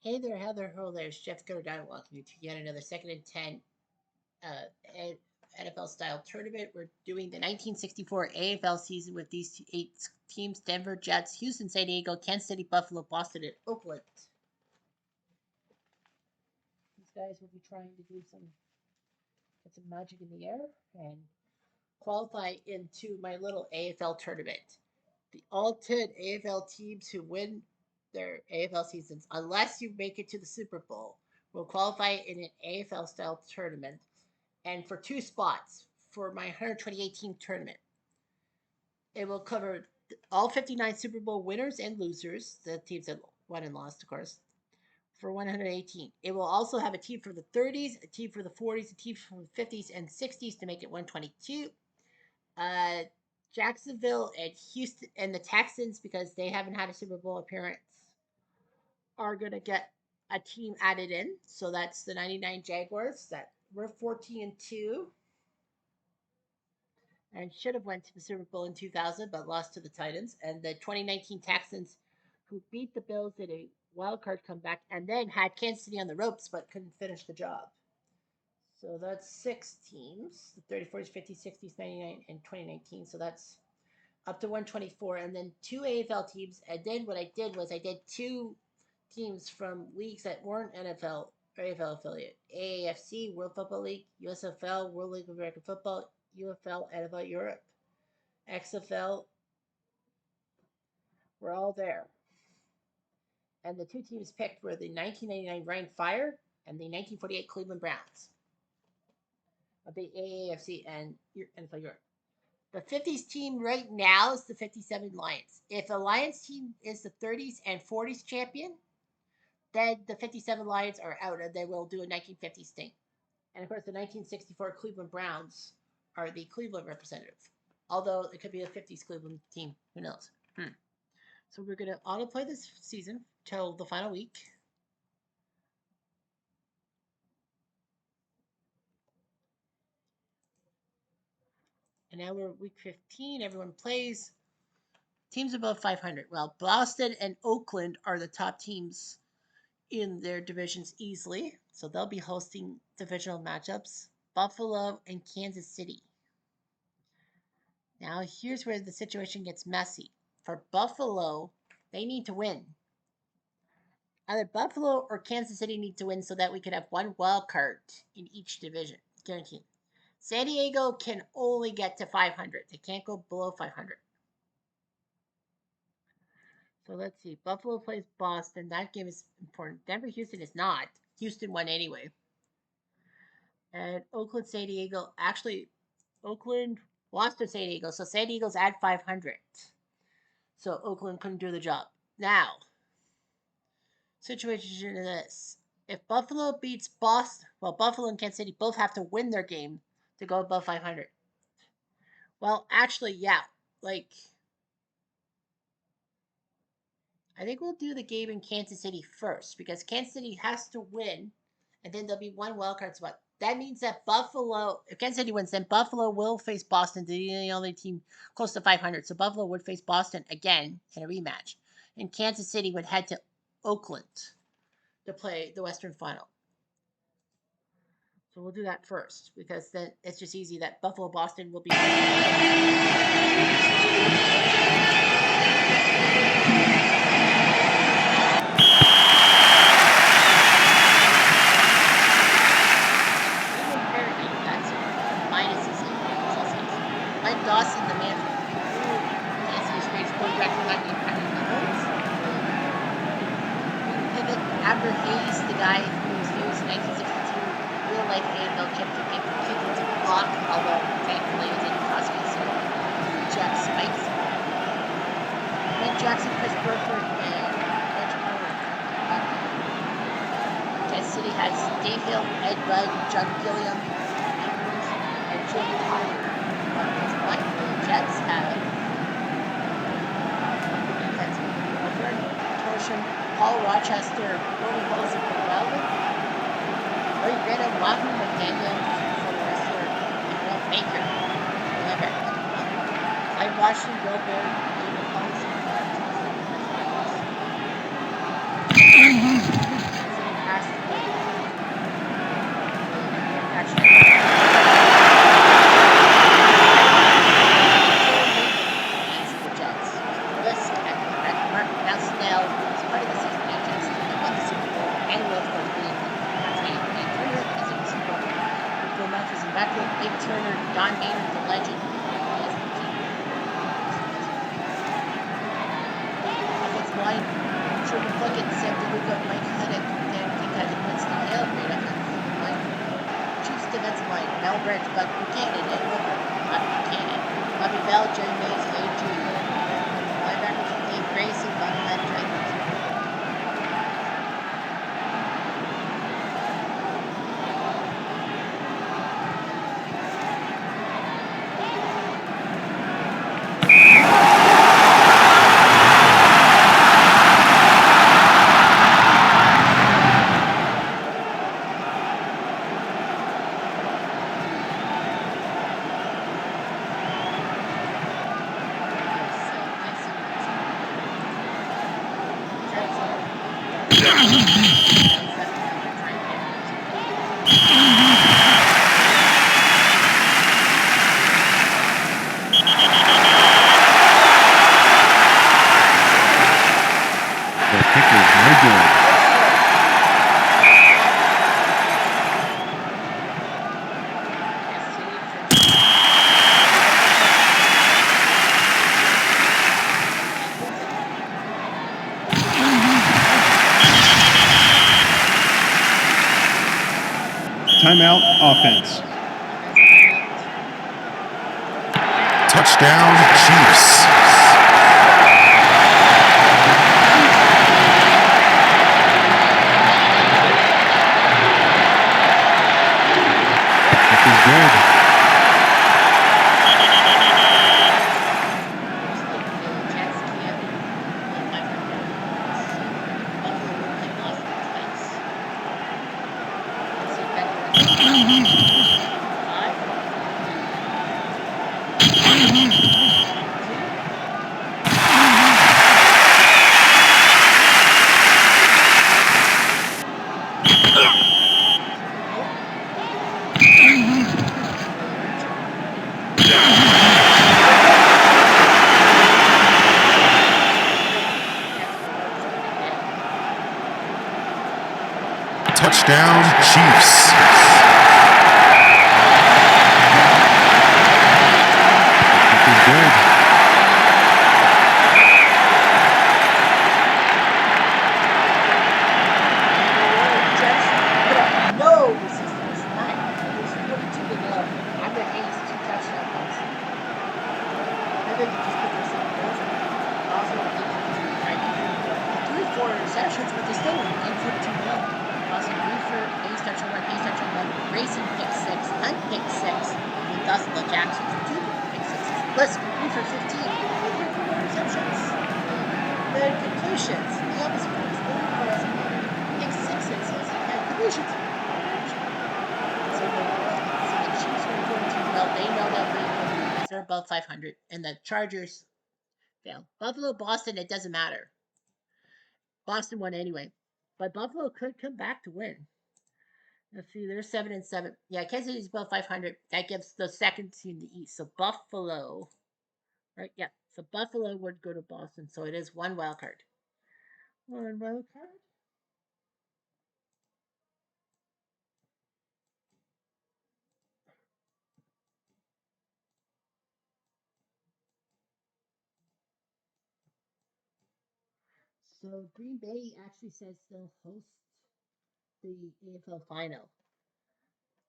Hey there, Heather. Hello there. It's Jeff Gordon. Welcome you to yet another second and 10 NFL style tournament. We're doing the 1964 AFL season with these eight teams: Denver, Jets, Houston, San Diego, Kansas City, Buffalo, Boston, and Oakland. These guys will be trying to do get some magic in the air and qualify into my little AFL tournament. The all 10 AFL teams who win their AFL seasons, unless you make it to the Super Bowl, will qualify in an AFL style tournament and for two spots for my 128 team tournament. It will cover all 59 Super Bowl winners and losers, the teams that won and lost, of course, for 118. It will also have a team for the 30s, a team for the 40s, a team for the 50s and 60s to make it 122. Uh, Jacksonville and Houston and the Texans, because they haven't had a Super Bowl appearance, are going to get a team added in. So that's the 99 Jaguars that were 14-2 and should have went to the Super Bowl in 2000 but lost to the Titans, and the 2019 Texans who beat the Bills in a wild card comeback and then had Kansas City on the ropes but couldn't finish the job. So that's six teams, the 30, 40s, 50s, 60s, 99, and 2019. So that's up to 124. And then two AFL teams. And then what I did was I did two teams from leagues that weren't NFL or AFL affiliate. AAFC, World Football League, USFL, World League of American Football, UFL, NFL Europe, XFL. We're all there. And the two teams picked were the 1999 Rhein Fire and the 1948 Cleveland Browns of the AAFC and NFL Europe. The 50s team right now is the 57 Lions. If the Lions team is the 30s and 40s champion, then the 57 Lions are out and they will do a 1950s thing. And of course, the 1964 Cleveland Browns are the Cleveland representative. Although it could be a 50s Cleveland team. Who knows? So we're going to autoplay this season till the final week. And now we're week 15. Everyone plays. Teams above 500. Well, Boston and Oakland are the top teams in their divisions easily. So they'll be hosting divisional matchups. Buffalo and Kansas City. Now, here's where the situation gets messy. For Buffalo, they need to win. Either Buffalo or Kansas City need to win so that we could have one wild card in each division, guaranteed. San Diego can only get to 500. They can't go below 500. So let's see. Buffalo plays Boston. That game is important. Denver, Houston is not. Houston won anyway. And Oakland, San Diego. Actually, Oakland lost to San Diego. So San Diego's at 500. So Oakland couldn't do the job. Now, situation is this. If Buffalo beats Boston, well, Buffalo and Kansas City both have to win their game to go above 500. Well, actually, yeah. I think we'll do the game in Kansas City first because Kansas City has to win, and then there'll be one wildcard spot. That means that Buffalo, if Kansas City wins, then Buffalo will face Boston, the only team close to 500. So Buffalo would face Boston again in a rematch, and Kansas City would head to Oakland to play the Western Final. So we'll do that first because then it's just easy that Buffalo Boston will be. Dawson, the man from Kansas City's quarterback for that game, having numbers. Pivot, Abner Hayes, the guy who was used in 1962 real life AFL kick to make kick into the block, although thankfully it didn't cost me so Jack Spikes. Nick Jackson, Chris Burford, and Reg Howard. Kansas City has Dave Hill, Ed Rudd, John Gilliam, and Jim Tyler. Jets have Torsion, Paul Rochester, Cody Wilson from Weldon, Ray Greta, Wahoo McDaniel from the wrestler, and Ralph Baker, Clyde Washington, Bill Baird, David Collins, John Hayden, the legend. He has the team offensive line. Sherman Puckett, Sam DeLuca, Mike Huddick, Dan Kinka, and Winston Hale. Great offensive line. Chiefs defensive line. Mel Brent, Buck Buchanan, Ed Hooker, Buck Buchanan. Bobby Bell, Jerry Mays, A.J. Linebackers, Dave Grayson, Bobby Hunt, Trey Brooks. Timeout offense. Touchdown Chiefs. That is good. Buffalo will play Boston twice. Touchdown Chiefs. That is good. No resistance. None. It was 42-0. Amber Hayes, 2 touchdown runs. I think he just put themselves over. Also, I think he just tried to threw 4 interceptions, but they still won 42-0. Austin Reefer, Hayes touchdown run, Hayes touchdown run, Grayson pick 6, Hunt pick 6, and then Dustin Jackson for 2 pick 6s. Plus, Reefer 15. They threw 4 interceptions. Then completions. The opposite points. Pick 6s as he had completions. So the Chiefs were 42-0. They know they'll win because they're above 500, and the Chargers failed. Buffalo, Boston, it doesn't matter. Boston won anyway, but Buffalo could come back to win. Let's see, they're 7-7. Yeah, Kansas City's above 500. That gives the second team the East. So Buffalo, right? Yeah. So Buffalo would go to Boston. So it is one wild card. One wild card. So Green Bay actually says they'll host the AFL final.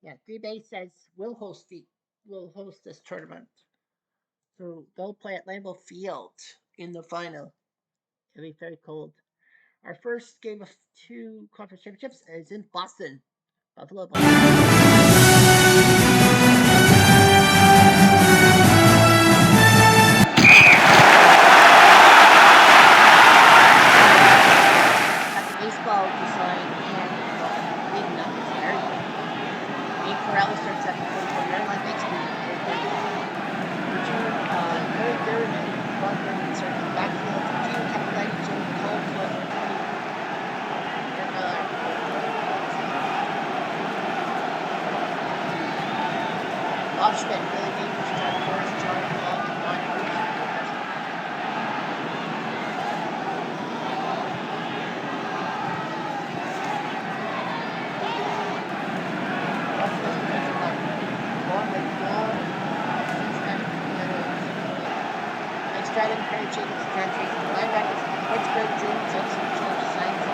Yeah, Green Bay says we'll host this tournament. So they'll play at Lambeau Field in the final. It'll be very cold. Our first game of 2 conference championships is in Boston. Buffalo, baseball design and the big numbers, very big. Nate Corrales starts at the 44-yard line, makes the return, third and Ron Brennan starts in the backfield. Gino Cappelletti, Joe Caldwell, 20. Bob Schmidt, Billy Neighbors, John Morris, John Long, and Don Oates. Buffalo's defensive line. Vaughn McDonald, Jacobs, John Tracy, linebackers, Pittsburgh, Jones, Edison, George, Science,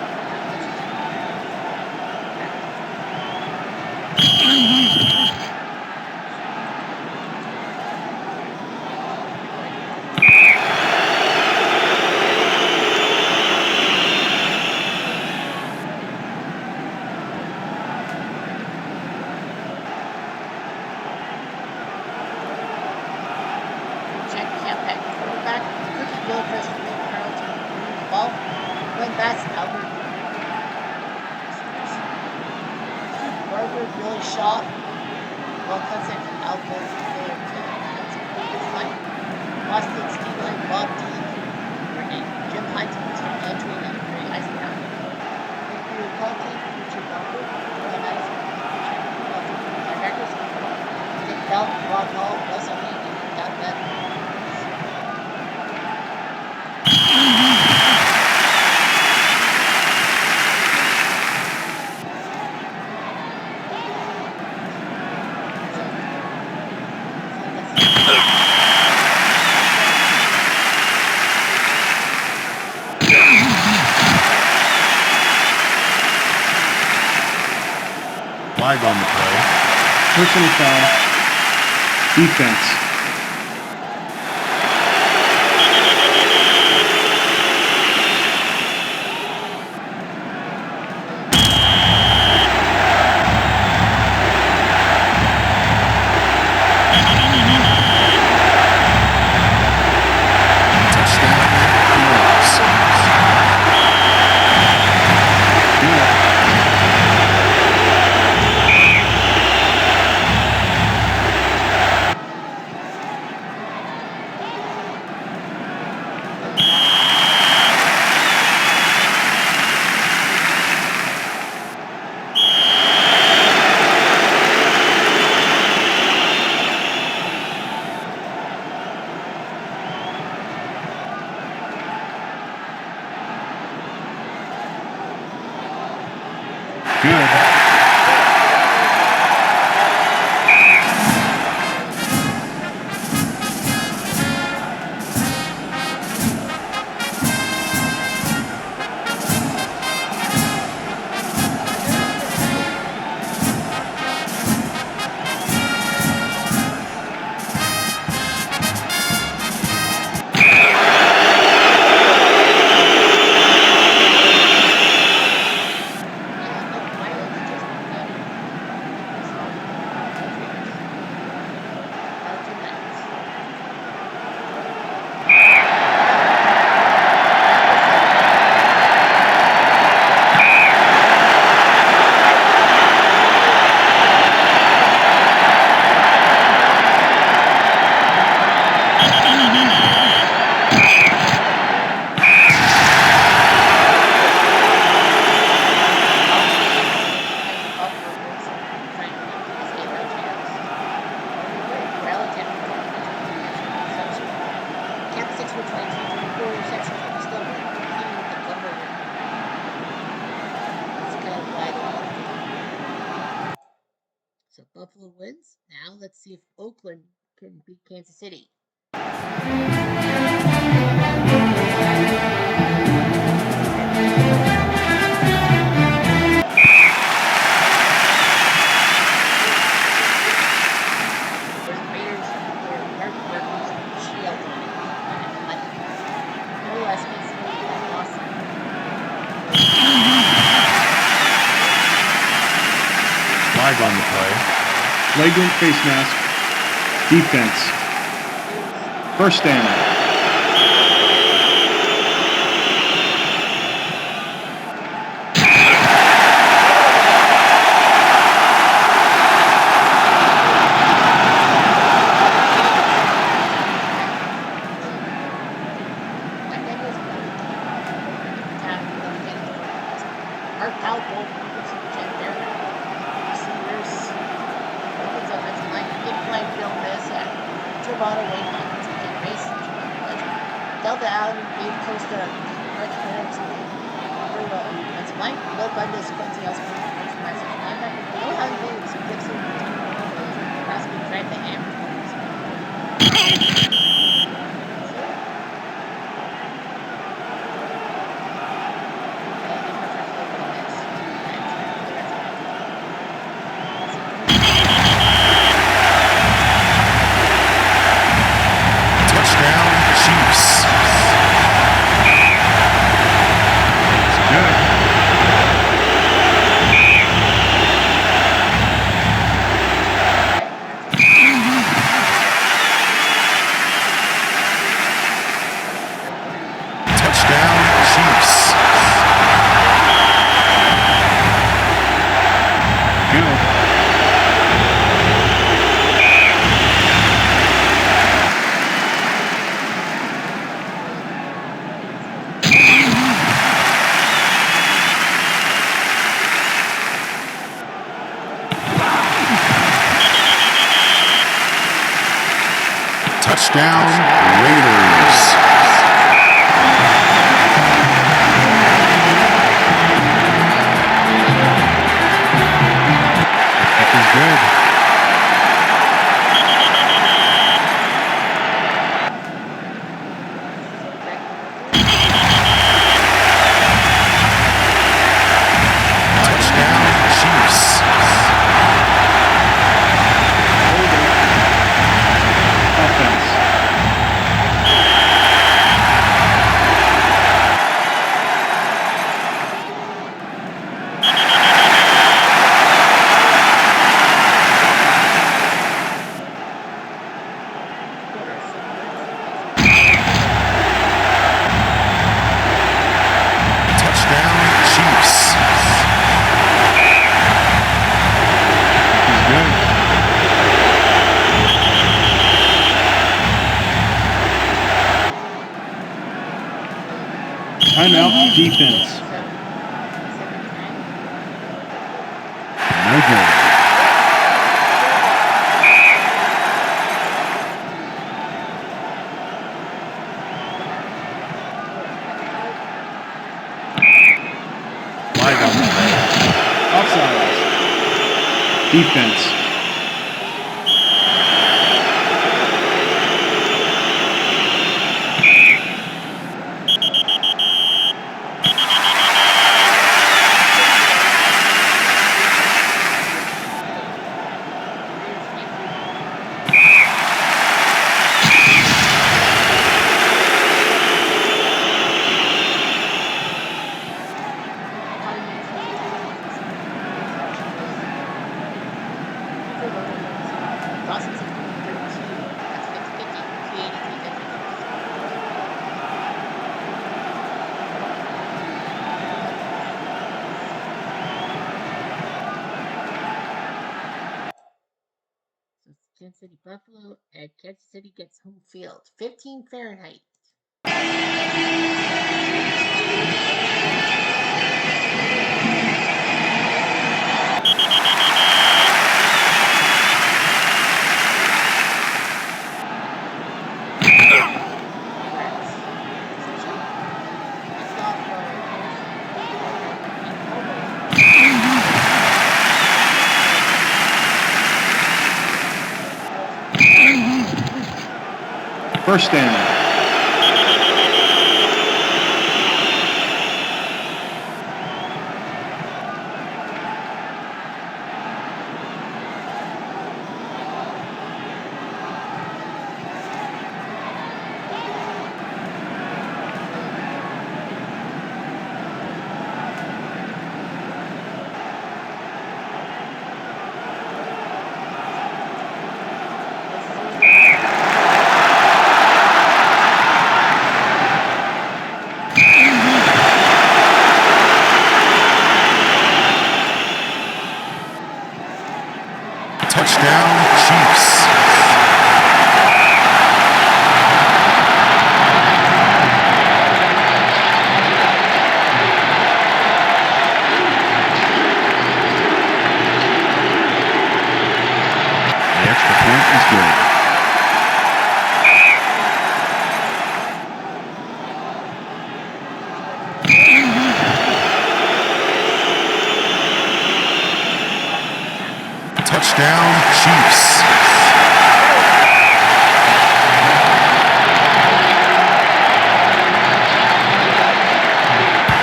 Jack Campac, quarterback, Cookie Gilchrist, Ray Carlton, winning the ball, Glenn Bass, Albert, Steve Barber, Billy Shaw, Will Cunson, Alvin Miller, Taylor Johnson, offensive line, Boston, Steve Line, Bob D, Jim Hunt, Mr. Andrew, and Ray Eisenhower. Thank you for your call team, future golfer, Will Madison, linebackers, Dick Bell, Ron Hall, Russell Lee, and Doug Beth. Flag on the play. Personal foul. Defense. So Buffalo wins. Now let's see if Oakland can beat Kansas City. Where the Raiders put their artwork shield on it and money. Nevertheless, Kansas City lost it. Flag on the play. Flagrant face mask. Defense. First down. Delta Allen, Dave Costa, Rex Williams, defensive line, Will Bundes, Quincy Osborne, defensive linebacker, Noah Allen Williams, Gibson, Nebraska, Grant the Amber. Touchdown, Raiders. The kick is good. Touchdown, Chiefs. Offense. Touchdown, Chiefs. Kick is good. Timeout, defense. No good. Flag on the play. Offsides. Defense. Kansas City Buffalo and Kansas City gets home field. 15 Fahrenheit. First down. Touchdown, Chiefs. The extra point is good. Touchdown, Chiefs.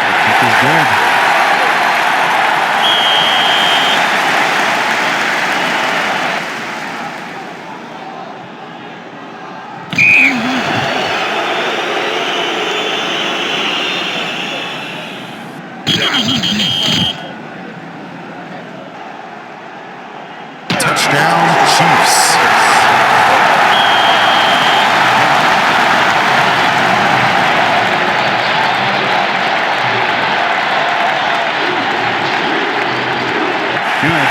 The kick is good. Touchdown, Chiefs. Good.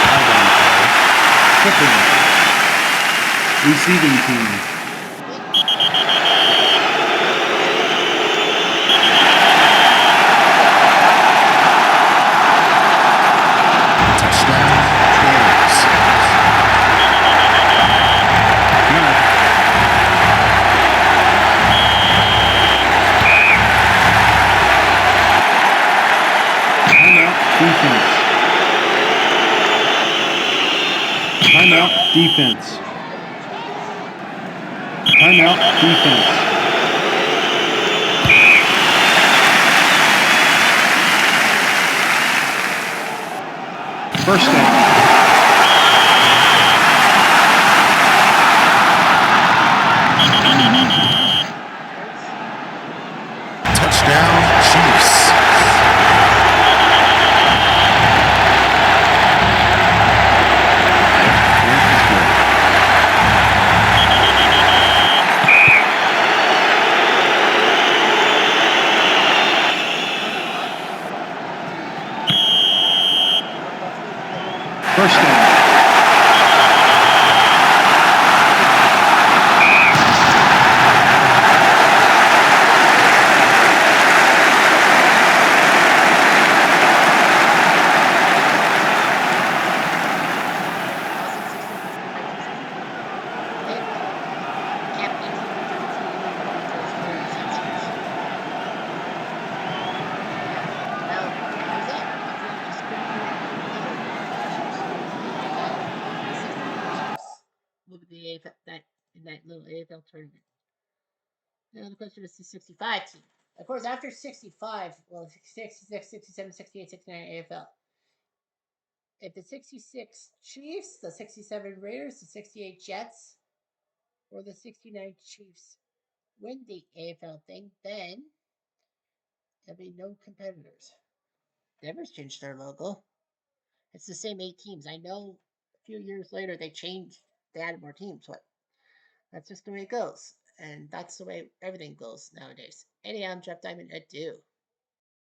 Flag on receiving team. Touchdown, Bears. Good. Timeout defense. Timeout defense. Timeout defense. First down. Touchdown, Chiefs. First down. In that little AFL tournament. Now the question is the 65 team. Of course, after 65, well, 66, 67, 68, 69 AFL. If the 66 Chiefs, the 67 Raiders, the 68 Jets, or the 69 Chiefs win the AFL thing, then there'll be no competitors. Denver's changed their logo. It's the same 8 teams. I know a few years later they changed, they added more teams, but that's just the way it goes. And that's the way everything goes nowadays. Anyhow, I'm Jeff Diamond. Adieu.